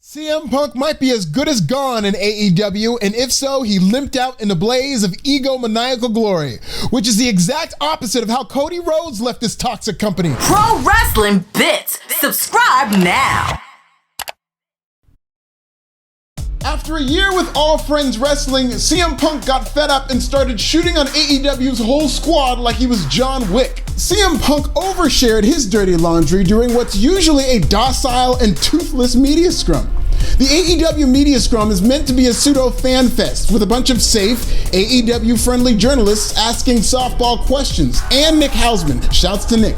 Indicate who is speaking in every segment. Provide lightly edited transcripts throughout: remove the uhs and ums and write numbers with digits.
Speaker 1: CM Punk might be as good as gone in AEW, and if so, he limped out in a blaze of egomaniacal glory, which is the exact opposite of how Cody Rhodes left this toxic company.
Speaker 2: Pro Wrestling Bits. Subscribe now.
Speaker 1: After a year with All Friends Wrestling, CM Punk got fed up and started shooting on AEW's whole squad like he was John Wick. CM Punk overshared his dirty laundry during what's usually a docile and toothless media scrum. The AEW Media Scrum is meant to be a pseudo-fan fest with a bunch of safe, AEW-friendly journalists asking softball questions, and Nick Hausman. Shouts to Nick.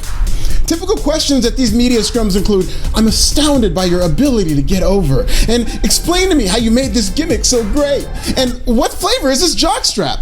Speaker 1: Typical questions at these media scrums include, "I'm astounded by your ability to get over," and "explain to me how you made this gimmick so great," and "what flavor is this jockstrap?"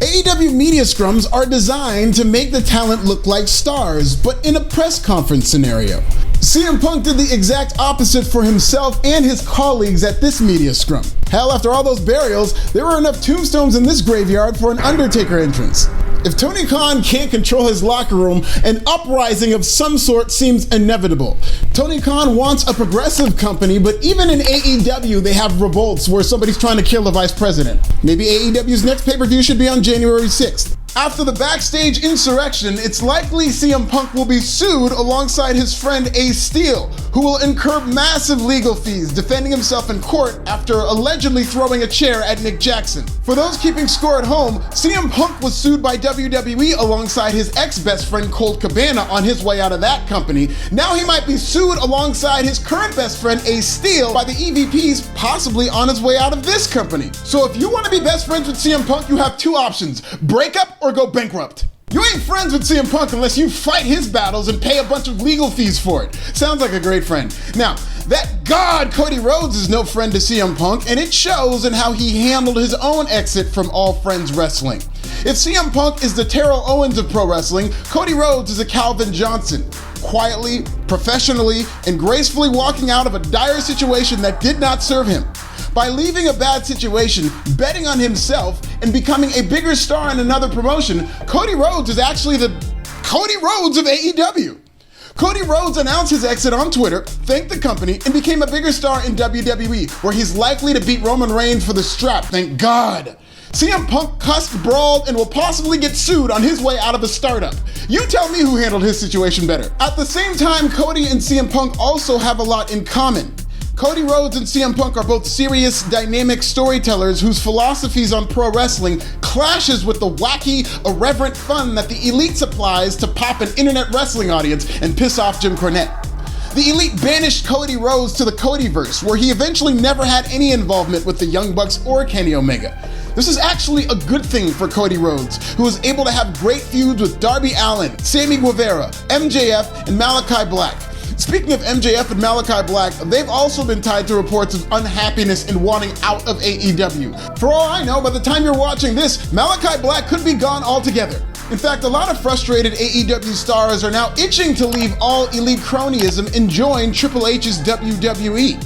Speaker 1: AEW media scrums are designed to make the talent look like stars, but in a press conference scenario. CM Punk did the exact opposite for himself and his colleagues at this media scrum. Hell, after all those burials, there were enough tombstones in this graveyard for an Undertaker entrance. If Tony Khan can't control his locker room, an uprising of some sort seems inevitable. Tony Khan wants a progressive company, but even in AEW, they have revolts where somebody's trying to kill the vice president. Maybe AEW's next pay-per-view should be on January 6th. After the backstage insurrection, it's likely CM Punk will be sued alongside his friend Ace Steel, who will incur massive legal fees defending himself in court after allegedly throwing a chair at Nick Jackson. For those keeping score at home, CM Punk was sued by WWE alongside his ex-best friend Colt Cabana on his way out of that company. Now he might be sued alongside his current best friend Ace Steel by the EVPs, possibly on his way out of this company. So if you want to be best friends with CM Punk, you have two options: break up or go bankrupt. You ain't friends with CM Punk unless you fight his battles and pay a bunch of legal fees for it. Sounds like a great friend. Now, that god Cody Rhodes is no friend to CM Punk, and it shows in how he handled his own exit from All Friends Wrestling. If CM Punk is the Terrell Owens of pro wrestling, Cody Rhodes is a Calvin Johnson. Quietly, professionally, and gracefully walking out of a dire situation that did not serve him. By leaving a bad situation, betting on himself, and becoming a bigger star in another promotion, Cody Rhodes is actually the Cody Rhodes of AEW. Cody Rhodes announced his exit on Twitter, thanked the company, and became a bigger star in WWE, where he's likely to beat Roman Reigns for the strap, thank God. CM Punk cussed, brawled, and will possibly get sued on his way out of a startup. You tell me who handled his situation better. At the same time, Cody and CM Punk also have a lot in common. Cody Rhodes and CM Punk are both serious, dynamic storytellers whose philosophies on pro wrestling clashes with the wacky, irreverent fun that the Elite supplies to pop an internet wrestling audience and piss off Jim Cornette. The Elite banished Cody Rhodes to the Codyverse, where he eventually never had any involvement with the Young Bucks or Kenny Omega. This is actually a good thing for Cody Rhodes, who was able to have great feuds with Darby Allin, Sammy Guevara, MJF, and Malakai Black. Speaking of MJF and Malakai Black, they've also been tied to reports of unhappiness and wanting out of AEW. For all I know, by the time you're watching this, Malakai Black could be gone altogether. In fact, a lot of frustrated AEW stars are now itching to leave all Elite cronyism and join Triple H's WWE.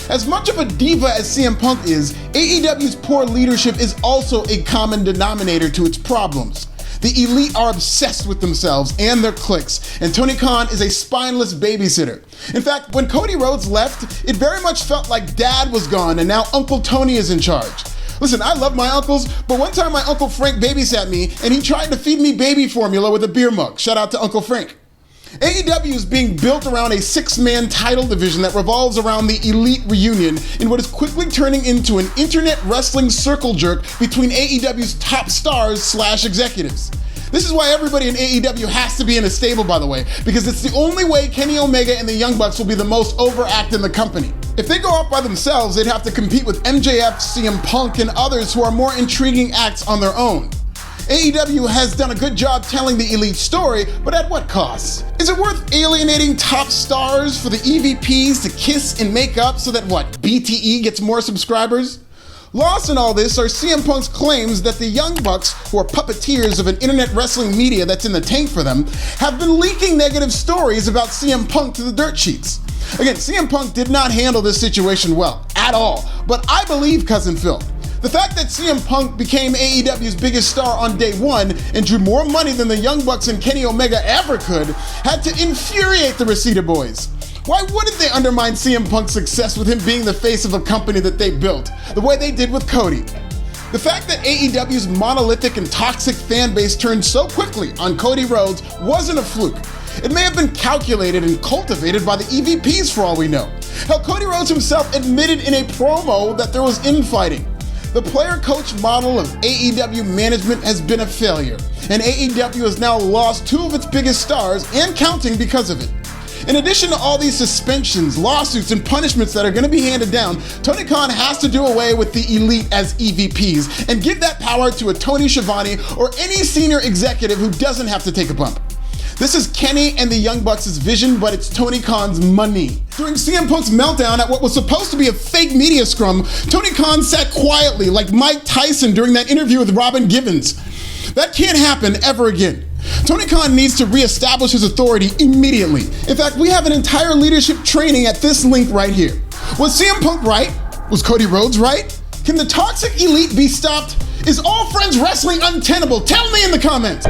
Speaker 1: As much of a diva as CM Punk is, AEW's poor leadership is also a common denominator to its problems. The Elite are obsessed with themselves and their cliques, and Tony Khan is a spineless babysitter. In fact, when Cody Rhodes left, it very much felt like Dad was gone and now Uncle Tony is in charge. Listen, I love my uncles, but one time my Uncle Frank babysat me and he tried to feed me baby formula with a beer mug. Shout out to Uncle Frank. AEW is being built around a six-man title division that revolves around the Elite reunion in what is quickly turning into an internet wrestling circle jerk between AEW's top stars / executives. This is why everybody in AEW has to be in a stable, by the way, because it's the only way Kenny Omega and the Young Bucks will be the most overact in the company. If they go out by themselves, they'd have to compete with MJF, CM Punk, and others who are more intriguing acts on their own. AEW has done a good job telling the Elite story, but at what cost? Is it worth alienating top stars for the EVPs to kiss and make up so that BTE gets more subscribers? Lost in all this are CM Punk's claims that the Young Bucks, who are puppeteers of an internet wrestling media that's in the tank for them, have been leaking negative stories about CM Punk to the dirt sheets. Again, CM Punk did not handle this situation well, at all, but I believe Cousin Phil. The fact that CM Punk became AEW's biggest star on day one and drew more money than the Young Bucks and Kenny Omega ever could had to infuriate the Reseda boys. Why wouldn't they undermine CM Punk's success with him being the face of a company that they built, the way they did with Cody? The fact that AEW's monolithic and toxic fan base turned so quickly on Cody Rhodes wasn't a fluke. It may have been calculated and cultivated by the EVPs for all we know. Hell, Cody Rhodes himself admitted in a promo that there was infighting. The player-coach model of AEW management has been a failure, and AEW has now lost two of its biggest stars and counting because of it. In addition to all these suspensions, lawsuits, and punishments that are going to be handed down, Tony Khan has to do away with the elite as EVPs and give that power to a Tony Schiavone or any senior executive who doesn't have to take a bump. This is Kenny and the Young Bucks' vision, but it's Tony Khan's money. During CM Punk's meltdown at what was supposed to be a fake media scrum, Tony Khan sat quietly like Mike Tyson during that interview with Robin Givens. That can't happen ever again. Tony Khan needs to reestablish his authority immediately. In fact, we have an entire leadership training at this link right here. Was CM Punk right? Was Cody Rhodes right? Can the toxic elite be stopped? Is All Friends Wrestling untenable? Tell me in the comments.